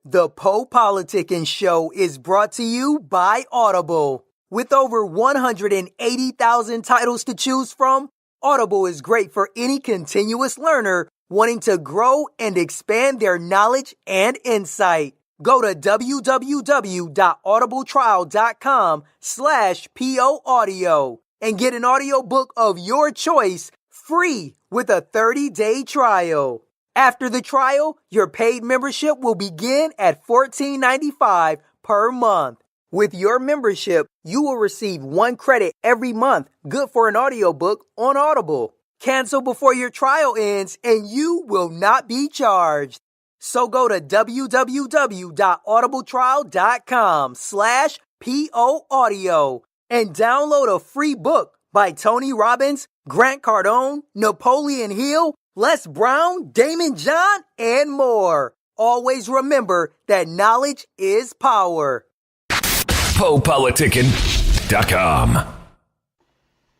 The PoPolitickin show is brought to you by Audible. With over 180,000 titles to choose from, Audible is great for any continuous learner wanting to grow and expand their knowledge and insight. Go to www.audibletrial.com/POAudio and get an audiobook of your choice free with a 30-day trial. After the trial, your paid membership will begin at $14.95 per month. With your membership, you will receive 1 credit every month, good for an audiobook on Audible. Cancel before your trial ends and you will not be charged. So go to www.audibletrial.com/POAudio and download a free book by Tony Robbins, Grant Cardone, Napoleon Hill, Les Brown, Damon John, and more. Always remember that knowledge is power. PoPolitickin.com.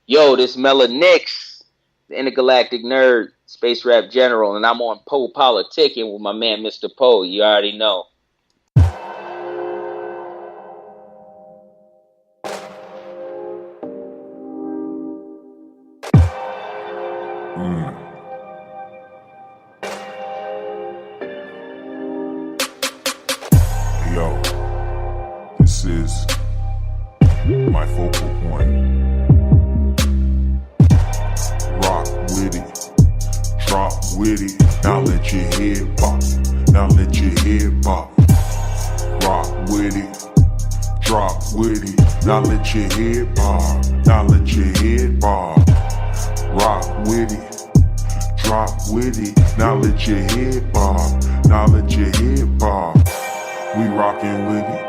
Yo, this Mellah Nix, the intergalactic nerd, space rap general, and I'm on PoPolitickin with my man Mr. Po. You already know. Yo, this is my focal point. Rock with it, drop with it, now let your head pop, now let your head pop. Rock with it, drop with it, now let your head pop, now let your head pop. Rock with it, drop with it, now let your head pop, now let your head pop. We rockin' with it,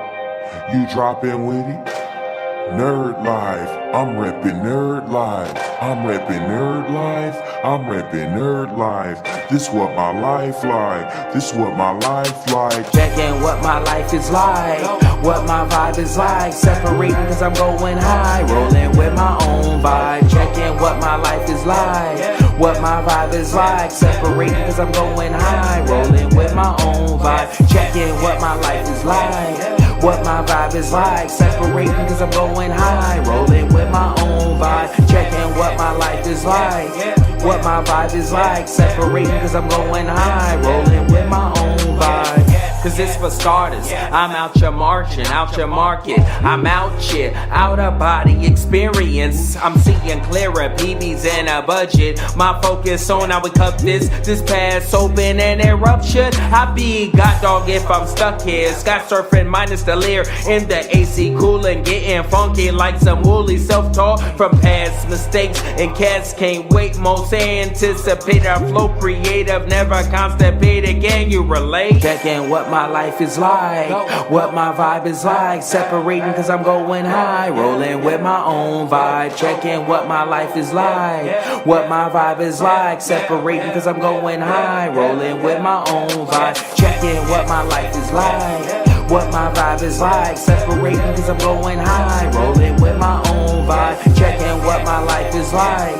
you droppin' with it. Nerd life, I'm reppin' nerd life. I'm reppin' nerd life, I'm reppin' nerd life. This what my life like, this what my life like. Checking what my life is like, what my vibe is like. Separating cause I'm going high, rolling with my own vibe. Checking what my life is like, what my vibe is like. Separating cause I'm going high, rolling with my own vibe. Checking what my life is like, what my vibe is like. Separating cause I'm going high, rolling with my own vibe. Checking what my life is like, what my vibe is like. Separating cause I'm going high, rolling with my own vibe. Cause it's for starters, I'm out here marching, out your market. I'm out here, out of body experience. I'm seeing clearer, PBs and a budget. My focus on how we cut this pass open and eruption. I be god dog if I'm stuck here. Sky surfing minus the leer in the AC coolin', getting funky like some woolly self-taught from past mistakes. And cats can't wait, most anticipated. I flow creative, never constipated. Can you relate? Checking what my life is like, what my vibe is like. Separating cause I'm going high, rolling with my own vibe. Checking what my life is like, what my vibe is like. Separating cause I'm going high, rolling with my own vibe. Checking what my life is like, what my vibe is like. Separating cause I'm going high, rolling with my own vibe. Checking what my life is like,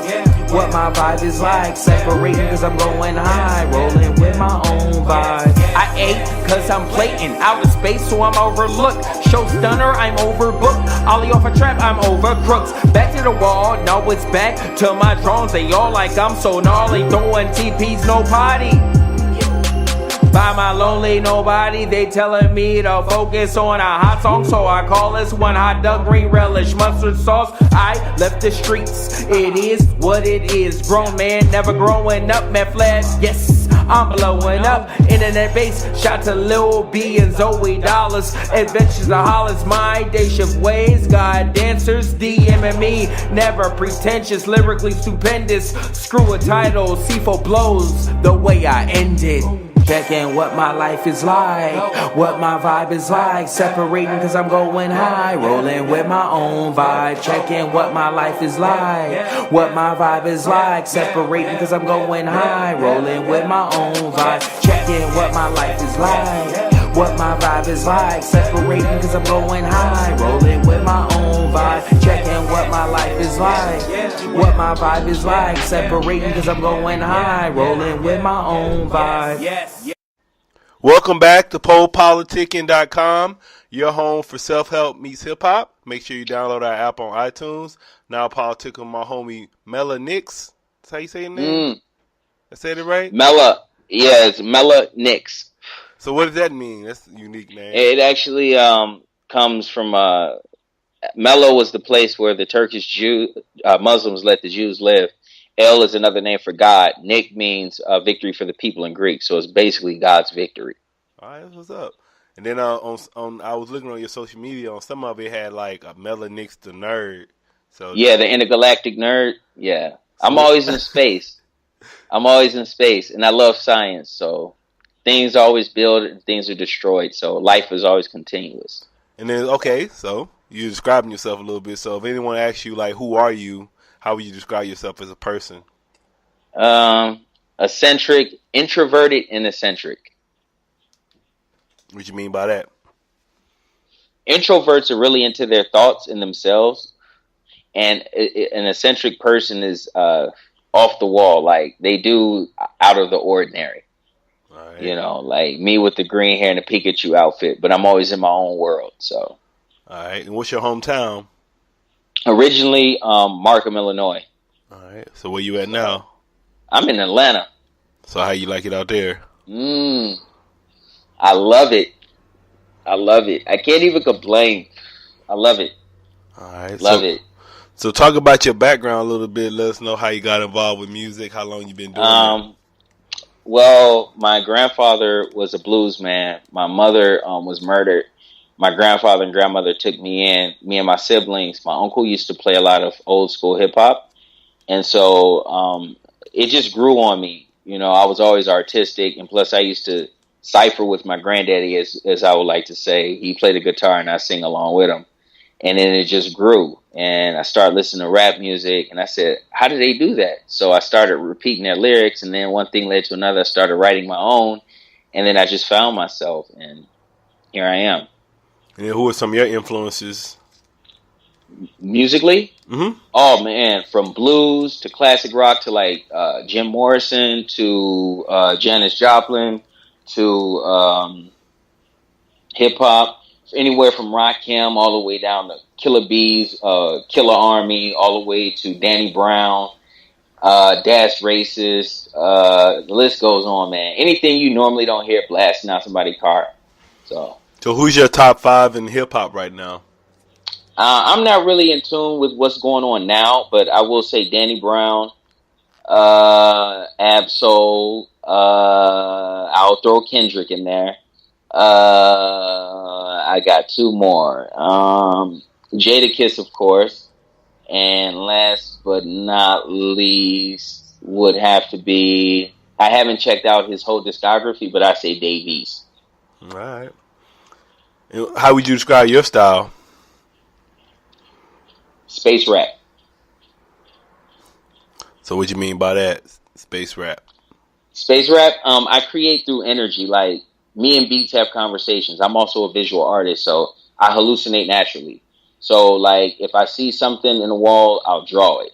what my vibe is like. Separating cause I'm going high, rolling with my own vibe. I ate cause I'm plating outer space, so I'm overlooked. Show stunner, I'm overbooked. Ollie off a trap, I'm over crooks. Back to the wall, now it's back to my drones. They all like I'm so gnarly, throwing TPs, no potty. By my lonely nobody, they telling me to focus on a hot song, so I call this one hot dog, green relish, mustard sauce. I left the streets, it is what it is. Grown man, never growing up, man flat, yes. I'm blowing up, internet base, shout to Lil B and Zoe Dollars. Adventures of Hollis, my day shift ways. God dancers, DMing me, never pretentious, lyrically stupendous. Screw a title, C4 blows the way I ended. Checking what my life is like, what my vibe is like. Separating cause I'm going high, rolling with my own vibe. Checking what my life is like, what my vibe is like. Separating cause I'm going high, rolling with my own vibe. Checking what my life is like, what my vibe is like. Separating cause I'm going high, rolling with my own vibe. Checking what my life is like, what my vibe is like. Separating cause I'm going high, rolling with my own vibe. Welcome back to PoPolitickin.com, your home for self-help meets hip-hop. Make sure you download our app on iTunes. Now politic with my homie Mellah Nix. That's how you say your name? I said it right? Mellah. Yeah, it's Mellah Nix. So what does that mean? That's a unique name. It actually comes from Mellah was the place where the Turkish Muslims let the Jews live. El is another name for God. Nick means victory for the people in Greek. So it's basically God's victory. All right, that's what's up. And then I was looking on your social media. On some of it had like a Mellah Nix the nerd. So yeah, the intergalactic nerd. Yeah, I'm always in space. I'm always in space, and I love science. So things always build and things are destroyed. So life is always continuous. And then okay, so you're describing yourself a little bit. So if anyone asks you like, who are you? How would you describe yourself as a person? Eccentric, introverted, and eccentric. What you mean by that? Introverts are really into their thoughts and themselves, and an eccentric person is off the wall. Like they do out of the ordinary. All right. You know, like me with the green hair and the Pikachu outfit, but I'm always in my own world. So. All right. And what's your hometown? Originally, Markham, Illinois. All right. So where you at now? I'm in Atlanta. So how you like it out there? I love it. I love it. I can't even complain. I love it. All right. Love it. So talk about your background a little bit. Let us know how you got involved with music, how long you been doing it. Well, my grandfather was a blues man. My mother was murdered. My grandfather and grandmother took me in, me and my siblings. My uncle used to play a lot of old school hip hop. And so it just grew on me. You know, I was always artistic. And plus I used to cipher with my granddaddy, as I would like to say. He played the guitar and I sing along with him. And then it just grew. And I started listening to rap music. And I said, how do they do that? So I started repeating their lyrics. And then one thing led to another. I started writing my own. And then I just found myself. And here I am. And then who are some of your influences? Musically? Mm-hmm. Oh, man. From blues to classic rock to like Jim Morrison to Janis Joplin to hip-hop. Anywhere from Rakim all the way down to Killer Bees, Killer Army, all the way to Danny Brown, Dash Racist. The list goes on, man. Anything you normally don't hear blasting out somebody's car. So who's your top 5 in hip hop right now? I'm not really in tune with what's going on now, but I will say Danny Brown, Ab-Soul, I'll throw Kendrick in there. I got 2 more. Jadakiss, of course. And last but not least would have to be, I haven't checked out his whole discography, but I say Dave East. All right. And how would you describe your style? Space rap. So what you mean by that? Space rap. Space rap, I create through energy. Like, me and beats have conversations. I'm also a visual artist, so I hallucinate naturally. So, like, if I see something in the wall, I'll draw it.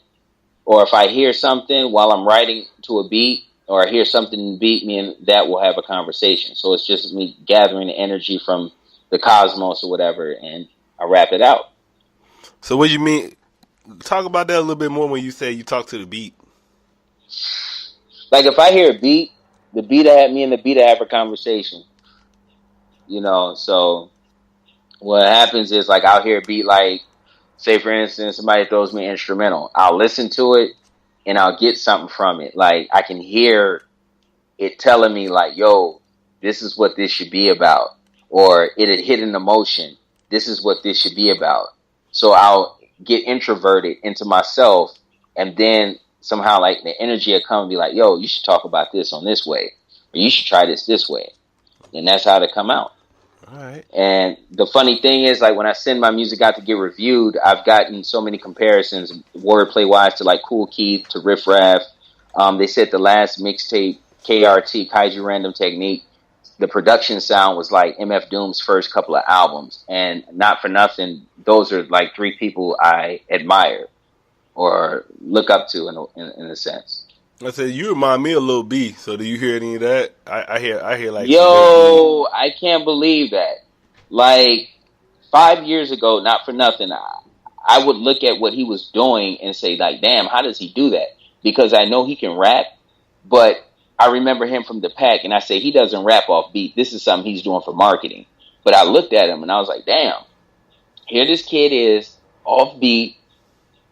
Or if I hear something while I'm writing to a beat, or I hear something in the beat, me and that will have a conversation. So it's just me gathering the energy from the cosmos or whatever, and I rap it out. So what you mean? Talk about that a little bit more when you say you talk to the beat. Like, if I hear a beat, the beat me and the beat have a conversation. You know, so what happens is, like, I'll hear a beat, like, say, for instance, somebody throws me an instrumental. I'll listen to it, and I'll get something from it. Like, I can hear it telling me, like, yo, this is what this should be about. Or it had hit an emotion. This is what this should be about. So I'll get introverted into myself, and then somehow, like, the energy will come and be like, yo, you should talk about this on this way. Or you should try this way. And that's how to come out. All right. And the funny thing is, like, when I send my music out to get reviewed, I've gotten so many comparisons, wordplay-wise, to, like, Kool Keith, to Riff Raff. They said the last mixtape, KRT, Kaiju Random Technique, the production sound was like MF Doom's first couple of albums. And not for nothing, those are, like, 3 people I admire or look up to in a sense. I said you remind me of Lil B. So do you hear any of that? I hear like Yo, I can't believe that. Like 5 years ago, not for nothing, I would look at what he was doing and say, like, damn, how does he do that? Because I know he can rap, but I remember him from the pack, and I say he doesn't rap off beat. This is something he's doing for marketing. But I looked at him and I was like, damn, here this kid is off beat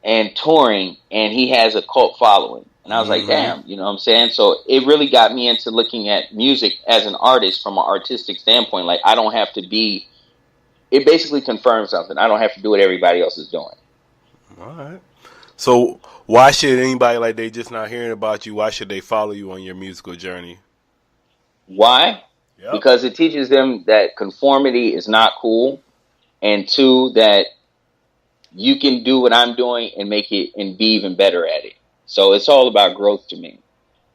and touring, and he has a cult following. And I was like, damn, you know what I'm saying? So it really got me into looking at music as an artist from an artistic standpoint. Like, I don't have to be, it basically confirms something. I don't have to do what everybody else is doing. All right. So why should anybody, like, they just not hearing about you, why should they follow you on your musical journey? Why? Yep. Because it teaches them that conformity is not cool. And two, that you can do what I'm doing and make it and be even better at it. So it's all about growth to me.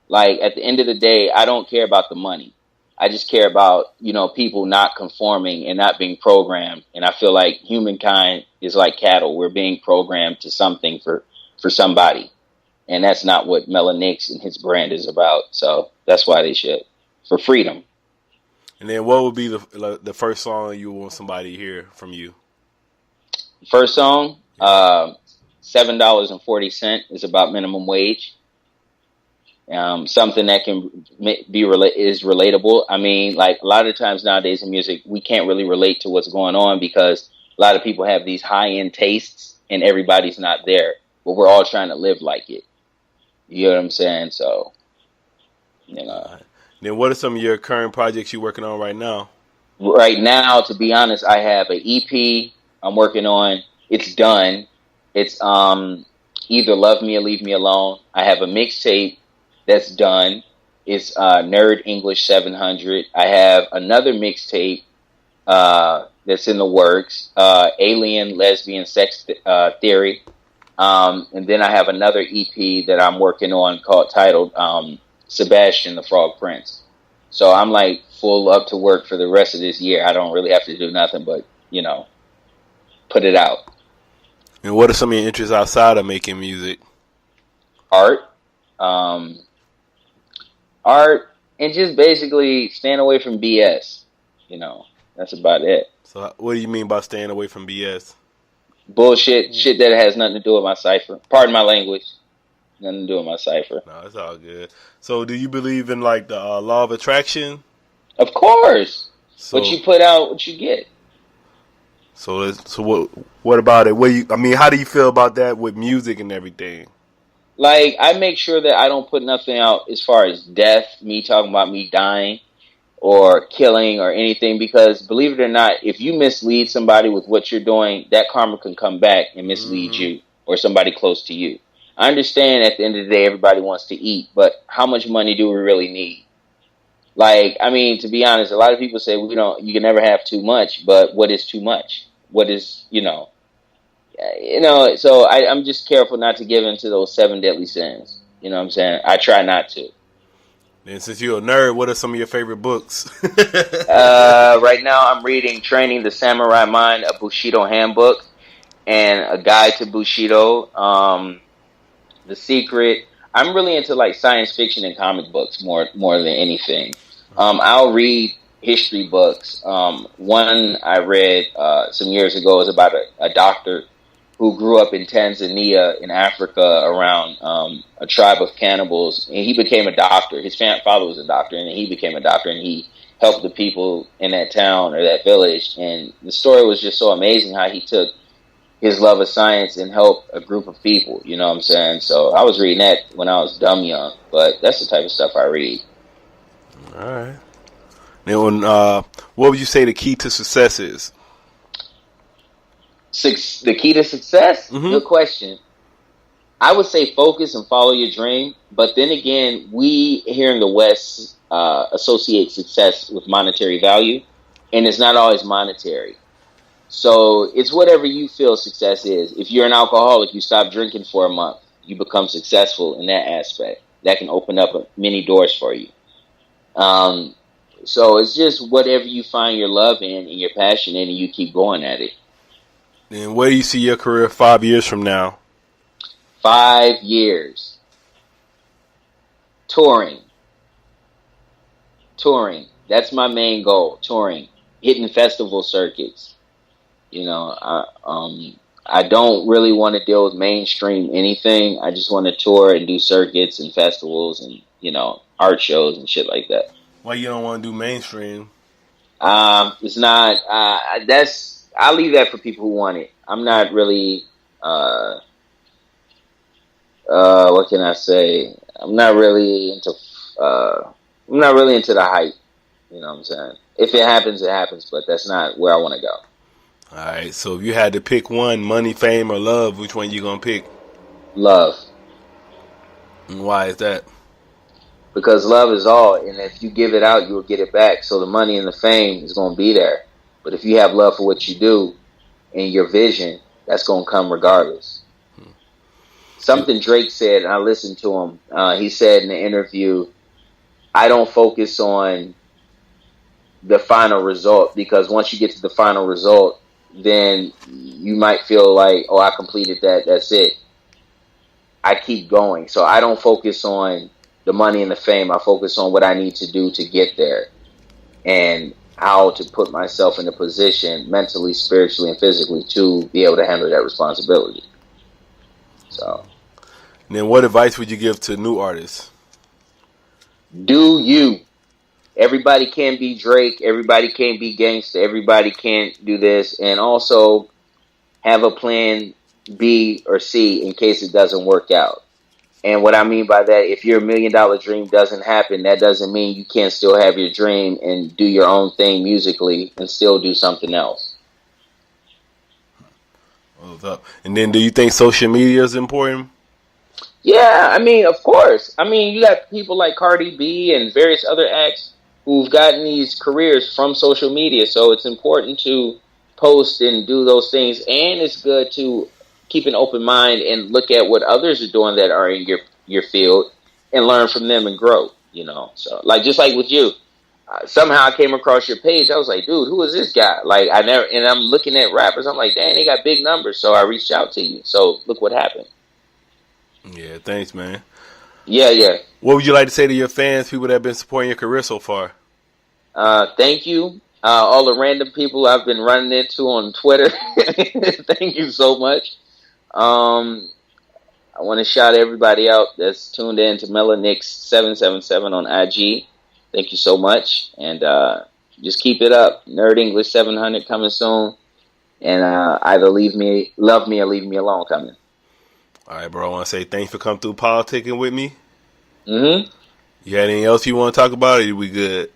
Like, at the end of the day, I don't care about the money. I just care about, you know, people not conforming and not being programmed. And I feel like humankind is like cattle. We're being programmed to something for somebody. And that's not what Mellah Nix and his brand is about. So that's why they should. For freedom. And then what would be the first song you want somebody to hear from you? First song, $7.40 is about minimum wage. Something that can is relatable. I mean, like, a lot of times nowadays in music, we can't really relate to what's going on because a lot of people have these high-end tastes and everybody's not there. But we're all trying to live like it. You know what I'm saying? So, you know. Then what are some of your current projects you're working on right now? Right now, to be honest, I have an EP I'm working on. It's done. It's either Love Me or Leave Me Alone. I have a mixtape that's done. It's Nerd English 700. I have another mixtape that's in the works, Alien Lesbian Sex Theory. And then I have another EP that I'm working on titled Sebastian the Frog Prince. So I'm like full up to work for the rest of this year. I don't really have to do nothing but, you know, put it out. And what are some of your interests outside of making music? Art. Art, and just basically staying away from BS. You know, that's about it. So what do you mean by staying away from BS? Bullshit, shit that has nothing to do with my cipher. Pardon my language. Nothing to do with my cipher. No, it's all good. So do you believe in, like, the law of attraction? Of course. So, what you put out, what you get. So what about it? How do you feel about that with music and everything? Like, I make sure that I don't put nothing out as far as death, me talking about me dying or killing or anything, because believe it or not, if you mislead somebody with what you're doing, that karma can come back and mislead you or somebody close to you. I understand at the end of the day, everybody wants to eat, but how much money do we really need? Like, I mean, to be honest, a lot of people say, you can never have too much, but what is too much? What is, so I'm just careful not to give into those 7 deadly sins. You know what I'm saying? I try not to. And since you're a nerd, what are some of your favorite books? Right now I'm reading Training the Samurai Mind, a Bushido handbook, and a guide to Bushido, The Secret. I'm really into like science fiction and comic books more than anything. I'll read history books. One I read some years ago was about a doctor who grew up in Tanzania in Africa around a tribe of cannibals, and he became a doctor. His father was a doctor, and he became a doctor, and he helped the people in that town or that village. And the story was just so amazing how he took his love of science and helped a group of people. You know what I'm saying? So I was reading that when I was dumb young, but that's the type of stuff I read. All right. Now, what would you say the key to success is? The key to success? Mm-hmm. Good question. I would say focus and follow your dream. But then again, we here in the West associate success with monetary value, and it's not always monetary. So it's whatever you feel success is. If you're an alcoholic, you stop drinking for a month, you become successful in that aspect. That can open up many doors for you. So it's just whatever you find your love in and your passion in, and you keep going at it. And where do you see your career 5 years from now? 5 years. touring. That's my main goal. Touring, hitting festival circuits. You know, I don't really want to deal with mainstream anything. I just want to tour and do circuits and festivals and, you know, art shows and shit like that. Why you don't want to do mainstream? It's not. I'll leave that for people who want it. I'm not really. What can I say? I'm not really into the hype. You know what I'm saying? If it happens, it happens. But that's not where I want to go. All right. So if you had to pick one, money, fame, or love, which one you gonna pick? Love. And why is that? Because love is all, and if you give it out, you will get it back. So the money and the fame is going to be there. But if you have love for what you do and your vision, that's going to come regardless. Something Drake said, and I listened to him. He said in the interview, I don't focus on the final result, because once you get to the final result, then you might feel like, oh, I completed that. That's it. I keep going. So I don't focus on the money and the fame. I focus on what I need to do to get there and how to put myself in a position mentally, spiritually, and physically to be able to handle that responsibility. So, and then what advice would you give to new artists? Do you. Everybody can't be Drake. Everybody can't be gangsta. Everybody can't do this. And also have a plan B or C in case it doesn't work out. And what I mean by that, if your $1 million dream doesn't happen, that doesn't mean you can't still have your dream and do your own thing musically and still do something else. What's up? And then do you think social media is important? Yeah, I mean, of course. I mean, you got people like Cardi B and various other acts who've gotten these careers from social media. So it's important to post and do those things. And it's good to keep an open mind and look at what others are doing that are in your field and learn from them and grow, you know. So, like, just like with you, somehow I came across your page. I was like, dude, who is this guy? Like, and I'm looking at rappers. I'm like, dang, they got big numbers. So I reached out to you. So look what happened. Yeah, thanks, man. Yeah. What would you like to say to your fans, people that have been supporting your career so far? Thank you. All the random people I've been running into on Twitter. Thank you so much. I want to shout everybody out that's tuned in to Mellah Nix 777 on IG. Thank you so much. And just keep it up. Nerd English 700 coming soon. And either love me or leave me alone coming. All right, bro. I want to say thanks for coming through politicking with me. Mm-hmm. You had anything else you want to talk about, or are we good?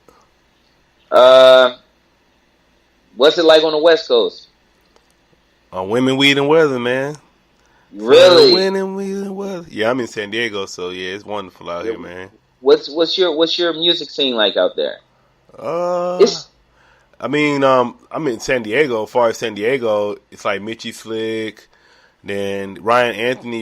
What's it like on the West Coast? Women, weed, and weather, man. Really? Women, weed, and weather. Yeah, I'm in San Diego, so yeah, it's wonderful out here, man. What's your music scene like out there? I mean, I'm in San Diego. As far as San Diego, it's like Mitchie Slick, then Ryan Anthony,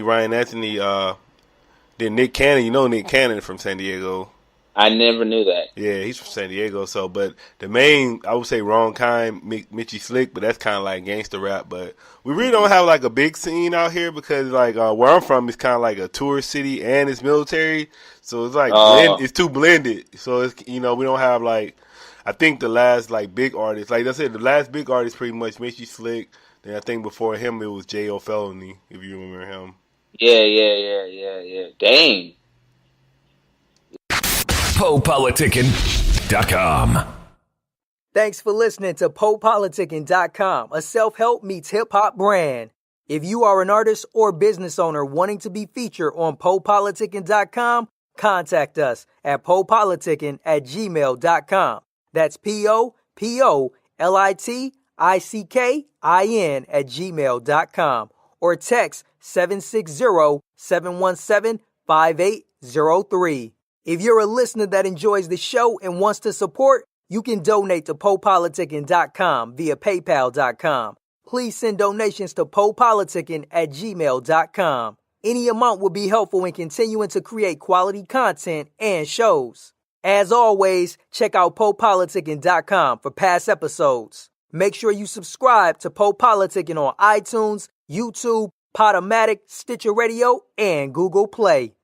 then Nick Cannon. You know Nick Cannon from San Diego. I never knew that. Yeah, he's from San Diego. So, but the main, I would say, Wrong Kind, Mitchie Slick, but that's kind of like gangster rap. But we really don't have like a big scene out here because like where I'm from is kind of like a tourist city and it's military, so it's like it's too blended. So it's, you know, we don't have like, I think the last like big artist, like I said, the last big artist pretty much Mitchie Slick. Then I think before him it was J.O. Felony, if you remember him. Yeah. Dang. PoPolitickin.com. Thanks for listening to PoPolitickin.com, a self-help meets hip-hop brand. If you are an artist or business owner wanting to be featured on PoPolitickin.com, contact us at PoPolitickin@gmail.com. That's PoPolitickin@gmail.com. Or text 760-717-5803. If you're a listener that enjoys the show and wants to support, you can donate to PoPolitickin.com via PayPal.com. Please send donations to PoPolitickin@gmail.com. Any amount will be helpful in continuing to create quality content and shows. As always, check out PoPolitickin.com for past episodes. Make sure you subscribe to PoPolitickin on iTunes, YouTube, Podomatic, Stitcher Radio, and Google Play.